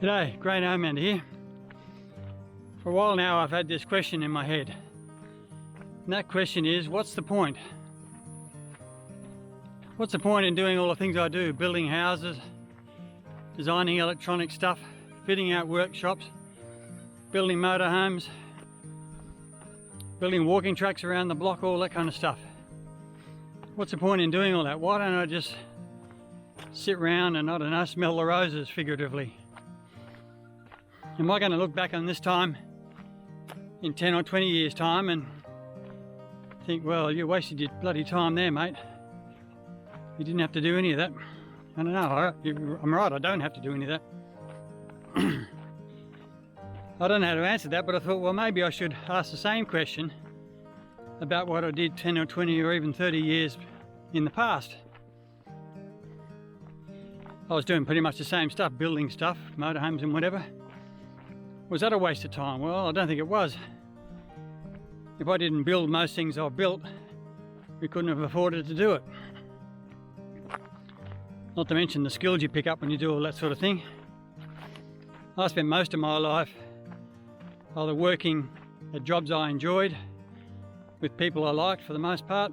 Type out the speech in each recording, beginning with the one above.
G'day, Grey Nomad here. For a while now I've had this question in my head. And that question is, what's the point? What's the point in doing all the things I do? Building houses, designing electronic stuff, fitting out workshops, building motorhomes, building walking tracks around the block, all that kind of stuff. What's the point in doing all that? Why don't I just sit around and, I don't know, smell the roses, figuratively? Am I going to look back on this time in 10 or 20 years time and think, well, you wasted your bloody time there, mate. You didn't have to do any of that. I don't know, I'm right, I don't have to do any of that. I don't know how to answer that, but I thought, well, maybe I should ask the same question about what I did 10 or 20 or even 30 years in the past. I was doing pretty much the same stuff, building stuff, motorhomes and whatever. Was that a waste of time? Well, I don't think it was. If I didn't build most things I've built, we couldn't have afforded to do it. Not to mention the skills you pick up when you do all that sort of thing. I spent most of my life either working at jobs I enjoyed, with people I liked for the most part,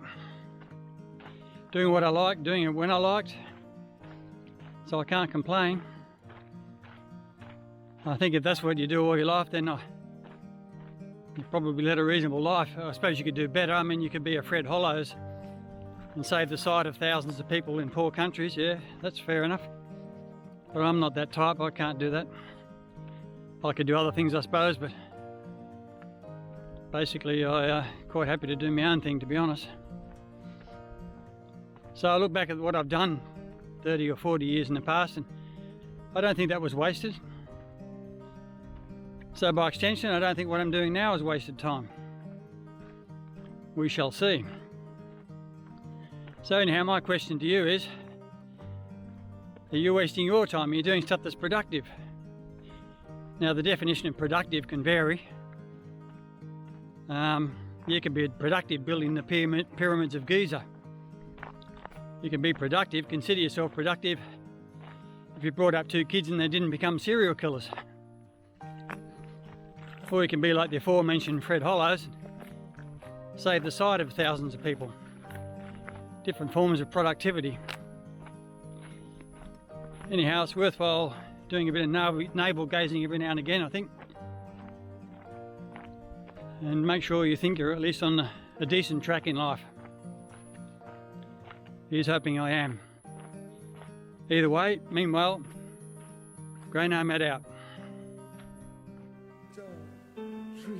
doing what I liked, doing it when I liked, so I can't complain. I think if that's what you do all your life, then you probably led a reasonable life. I suppose you could do better. I mean, you could be a Fred Hollows and save the sight of thousands of people in poor countries. Yeah, that's fair enough. But I'm not that type. I can't do that. I could do other things, I suppose, but basically I'm quite happy to do my own thing, to be honest. So I look back at what I've done 30 or 40 years in the past, and I don't think that was wasted. So by extension, I don't think what I'm doing now is wasted time. We shall see. So anyhow, my question to you is, are you wasting your time? Are you doing stuff that's productive? Now, the definition of productive can vary. You can be productive building the pyramids of Giza. You can be productive, consider yourself productive, if you brought up 2 kids and they didn't become serial killers. Or you can be like the aforementioned Fred Hollows, save the sight of thousands of people. Different forms of productivity. Anyhow, it's worthwhile doing a bit of navel gazing every now and again, I think. And make sure you think you're at least on a decent track in life. Here's hoping I am. Either way, meanwhile, Grey Nomad out. 2, 3